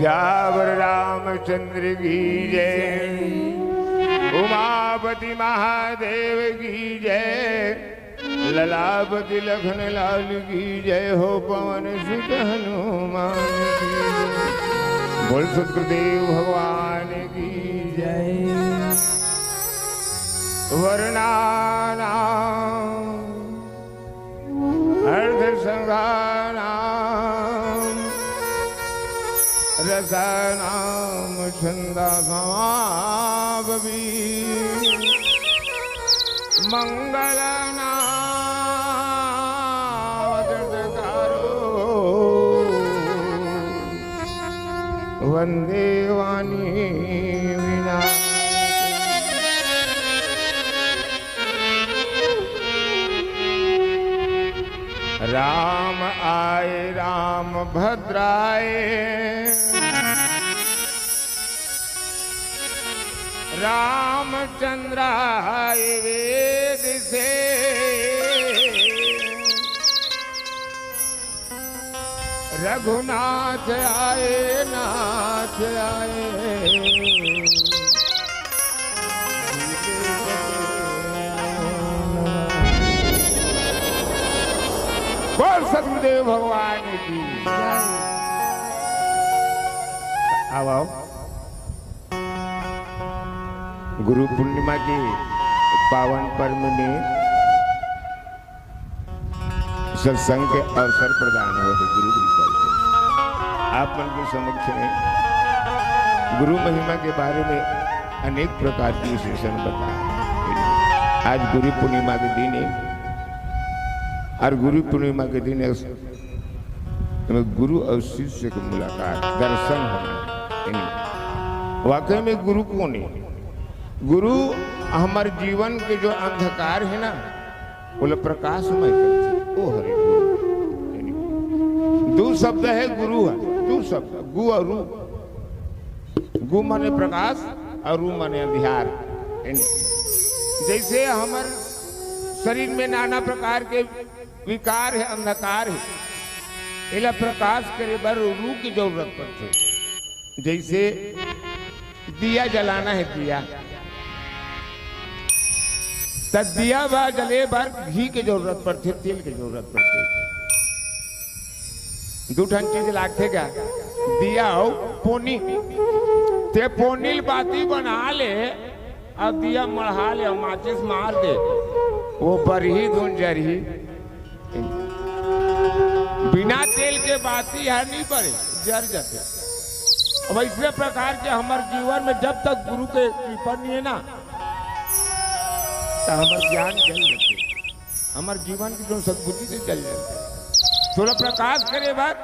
श्यावर रामचंद्र की जय, उमापति महादेव की जय, ललापति लखन लाल की जय हो, पवन सुत हनुमान की जय, बोल सतगुरुदेव भगवान की जय। वर्णानाम अर्ध संगानाम रसानाम छंदासामपि मंगलनामो वंदे वाणी विना। राम आए राम भद्राए, रामचंद्र आए वेद से, रघुनाथ आए नाथ आए, बोल सतगुरुदेव भगवान की जय। आओ गुरु पूर्णिमा के पावन पर्व में सत्संग के अवसर प्रदान हो है गुरु कृपा से। आप मन के समक्ष में गुरु महिमा के बारे में अनेक प्रकार की विशेषण बताए। आज गुरु पूर्णिमा के दिन है और गुरु पूर्णिमा के दिन गुरु और शिष्य की मुलाकात, दर्शन होना। वाकई में गुरु कौन है? गुरु हमारे जीवन के जो अंधकार है ना, बोले प्रकाशमय करते ओ हरे गुरु। दो शब्द है गुरु है, दो शब्द गु और रू। गु माने प्रकाश और रू माने अंधियार। जैसे हमारे शरीर में नाना प्रकार के विकार है, अंधकार है, इला प्रकाश करे बर रू की जरूरत पड़ती। जैसे दिया जलाना है, दिया तब दिया बा जले बर घी की जरूरत पड़ती है, तेल की जरूरत पड़ती है। दो ठन चीज लागते क्या? दिया हो पोनी, ते पोनील बाती बना ले और दिया मढ़ा ले और माचिस मार दे, वो बरही धुन जरही। बिना तेल के बाती है नहीं पड़े, जर जाते। अब इसी प्रकार के हमारे जीवन में जब तक गुरु के कृपा नहीं है ना, तो हमारे ज्ञान जल जाते, हमारे जीवन की जो सद्बुद्धि से जल जाते। थोड़ा प्रकाश करे बात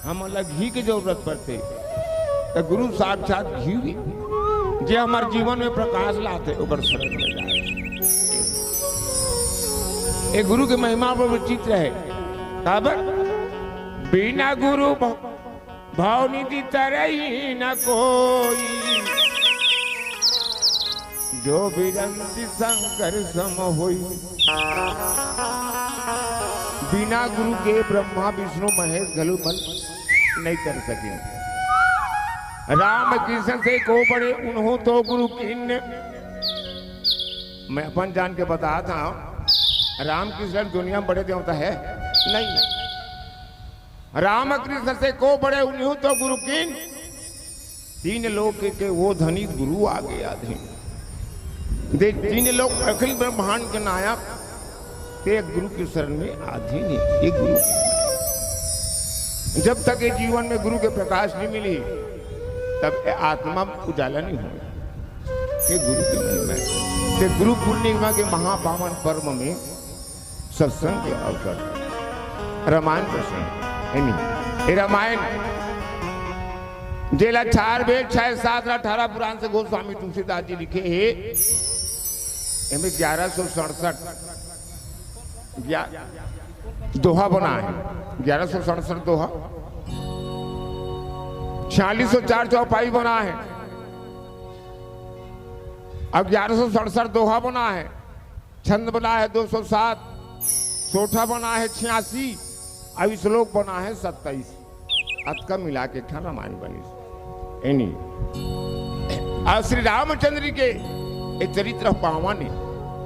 हम अलग घी की जरूरत पड़ते, तो गुरु साक्षात घी भी जो हमारे जीवन में प्रकाश लाते ऊपर शरण में जाए। एक गुरु की महिमा पर चित्र है। बिना गुरु भाव निधि तरही न कोई, जो बिरंती शंकर सम होई। बिना गुरु के ब्रह्मा विष्णु महेश घलुमल नहीं कर सके। राम कृष्ण से को बड़े उन्हों तो गुरु किन्न। मैं अपन जान के बताया था, राम कृष्ण दुनिया में बड़े देवता है नहीं। राम कृष्ण से को बड़े उन्हों तो गुरु किन्न। तीन लोग के वो धनी गुरु आ गया थे। तीन लोग अखिल ब्रह्मांड के नायक ते गुरु के शरण में आधीन है। एक गुरु जब तक ये जीवन में गुरु के प्रकाश नहीं मिली, तब आत्मा उजाला नहीं हुआ। ये गुरु की महिमा है। गुरु पूर्णिमा के महापावन पर्व में सत्संग के अवसर रामायण प्रसंग है नहीं। ये रामायण जेला 4 वेद 6 7 18 पुराण से गोस्वामी तुलसीदास जी लिखे है। इनमें 1167 दोहा बना है। 1167 दोहा, 4604 चौपाई बना है। अब 1167 दोहा बना है। छंद बना है 207, सोठा बना है 86, अब श्लोक बना है 27। अत का मिला के रामायण बनी। इन्हीं और श्री रामचंद्र के ये चरित्र पावन है,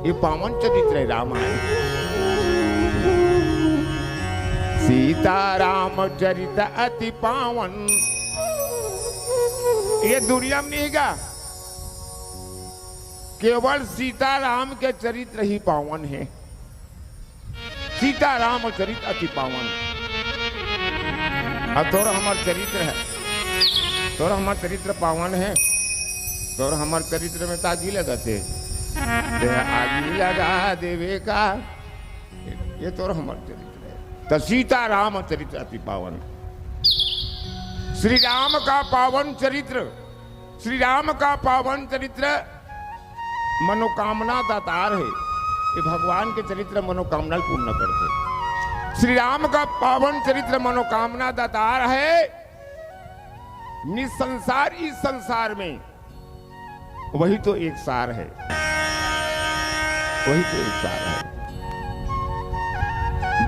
ये पावन चरित्र है रामायण। सीता राम चरित अति पावन, ये दुनिया में नहीं गा, केवल सीता राम के चरित्र ही पावन है। सीता राम चरित्र अति पावन। और तोरा हमार चरित्र है, तोरा हमार चरित्र पावन है, तोरा हमार चरित्र में तागी लगाते आगी लगा देवे का, ये तोरा हमार चरित्र है। तो सीता राम चरित्र अति पावन। श्री राम का पावन चरित्र, श्री राम का पावन चरित्र मनोकामना दातार है। ये भगवान के चरित्र मनोकामना पूर्ण करते। श्री राम का पावन चरित्र मनोकामना दातार है। निसंसार इस संसार में वही तो एक सार है, वही तो एक सार है।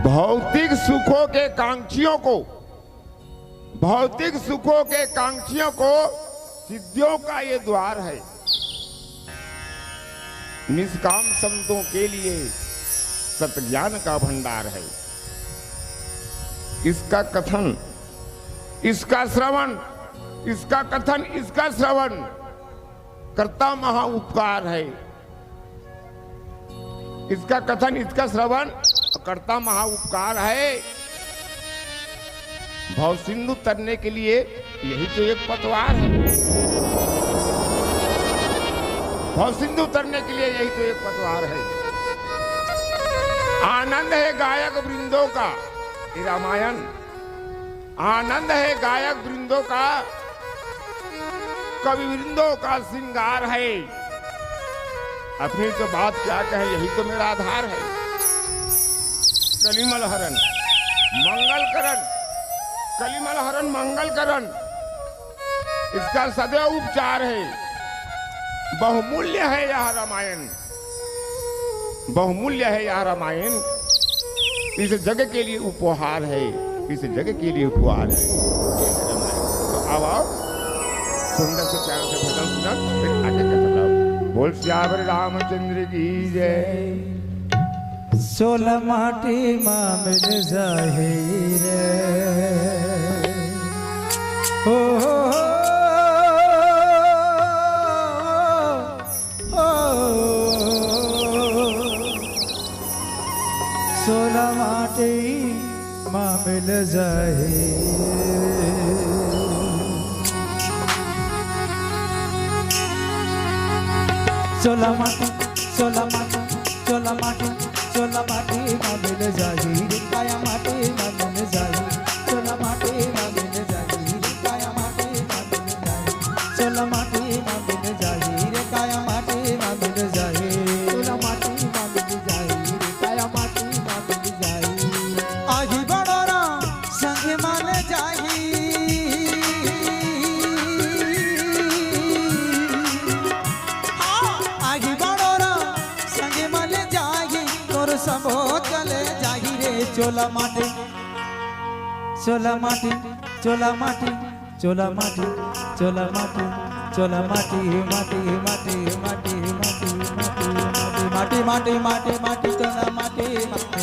भौतिक सुखों के कांक्षियों को, भौतिक सुखों के कांक्षियों को सिद्धियों का ये द्वार है। निष्काम संतों के लिए सतज्ञान का भंडार है। इसका कथन, इसका श्रवण, इसका कथन, इसका श्रवण करता महा उपकार है। इसका कथन, इसका श्रवण करता महा उपकार है। भव सिंधु तरने के लिए यही तो एक पतवार है। भव सिंधु तरने के लिए यही तो एक पतवार है। आनंद है गायक वृंदों का, ये रामायण आनंद है गायक वृंदों का, कवि वृंदों का श्रृंगार है। अपनी तो बात क्या कहें, यही तो मेरा आधार है। कलिमल हरण मंगल करण, कलिमल हरण मंगल करण, इसका सदैव उपचार है। बहुमूल्य है यह रामायण, बहुमूल्य है यह रामायण। इस जगह के लिए उपहार है, इस जगह के लिए उपहार है। तो अब आओ सुंदर से प्यार से भजन सुना, फिर आगे का चलाओ। बोल श्यावर रामचंद्र की जय। सोलह माटी माँ मिल जाहिर हो सोलह माटी माँ मिल जाहिर। सोलह माटी, सोलह माटी, सोलह माटी, सोलह माटी माँ मिल जाहिर। काया माटी माँ मिल जाहिर, सोलह माटी माँ मिल जाहिर। काया माटी माँ मिल जाहिर, सोलह माटी माँ मिल जाहिर। काया माटी माँ मिल जाहिर, सोलह माटी माँ मिल जाहिर। काया माटी माँ मिल जाहिर। आही बड़ोरा संग मान जाहिर, आही बड़ोरा संग मान जाहिर। तोर सबो चले जाहिर रे। चोला माटी, चोला माटी, चोला माटी, चोला माटी, चोला माटी, चोला माटी, माटी माटी माटी माटी माटी माटी माटी माटी चोला माटी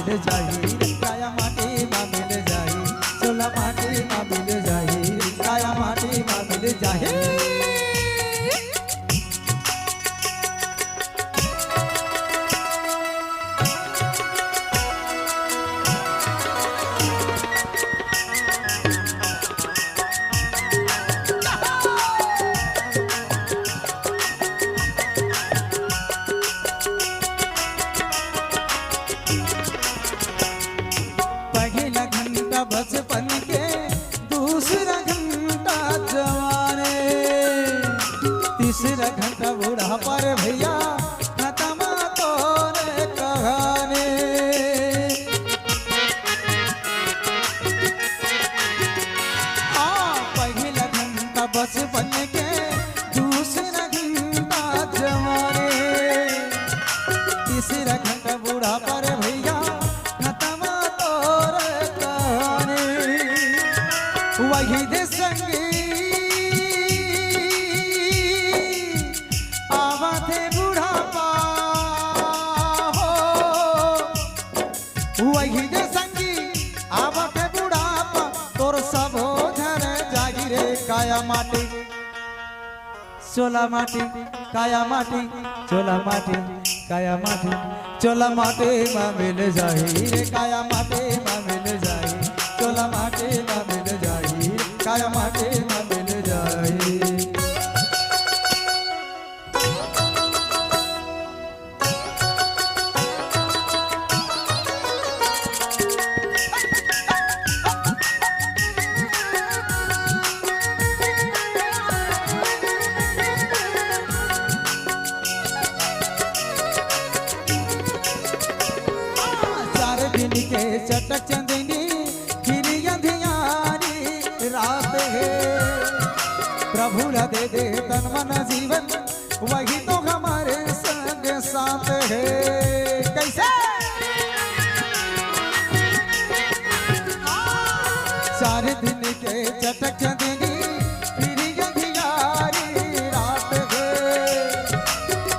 मिल जाहिर। काया माटी मिल जाहिर, चोला माटी मिल जाहिर। काया माटी मिल जाहिर। पहला घंटा बचपन के, दूसरा घंटा जवाने, तीसरा घंटा बूढ़ा पर भैया खत्म तोरे कहानी। पहला घंटा बचपन के, दूसरा घंटा जवाने, तीसरा घंटा बूढ़ा पर भैया खत्म तोरे कहानी। वही दे संगी काया माटी चोला माटी काया माटी चोला माटी काया माटी चोला माटी मा मिल जाही रे काया माटी मा मिल जाही चोला माटी मा मिल जाही काया माटी मा मिल जाही के चटक चंदनी खिली अंधियारी रात है प्रभु ला दे दे तन मन जीवन वही तो हमारे संग साथ है कैसे सारे दिन के चटक चंदनी खिली अंधियारी रात है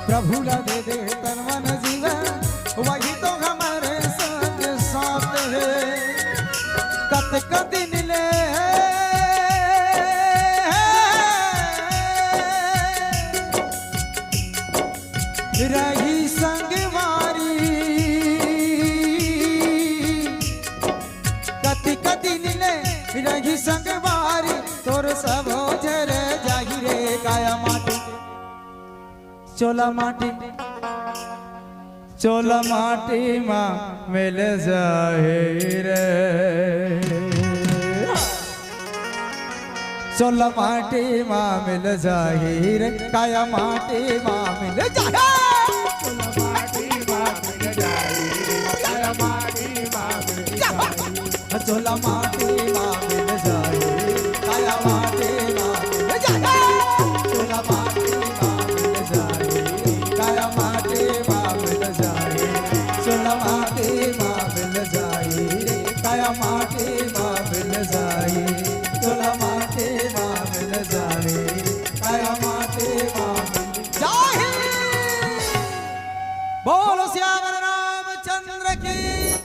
प्रभु ला दे दे तन मन जीवन वही तो हमारे कत कदिन ले रही संगवारी कत कदिन ले रही संगवारी तोर सब झरे जाही रे काया माटी चोला माटी चोला माटी माँ मिल जाए रे चोला माटी माँ मिल जाए रे काया माटी माँ मिल जाए चोला माटी माँ मिल जाए काया माटी माँ मिल जाए चोला माटी माँ मिल जाए काया माटी माँ मिल जाए चोला माटी माँ मिल जाए काया माटी माँ मिल जाए चोला माटी माँ मिल जाए काया माटी माँ मिल जाए चोला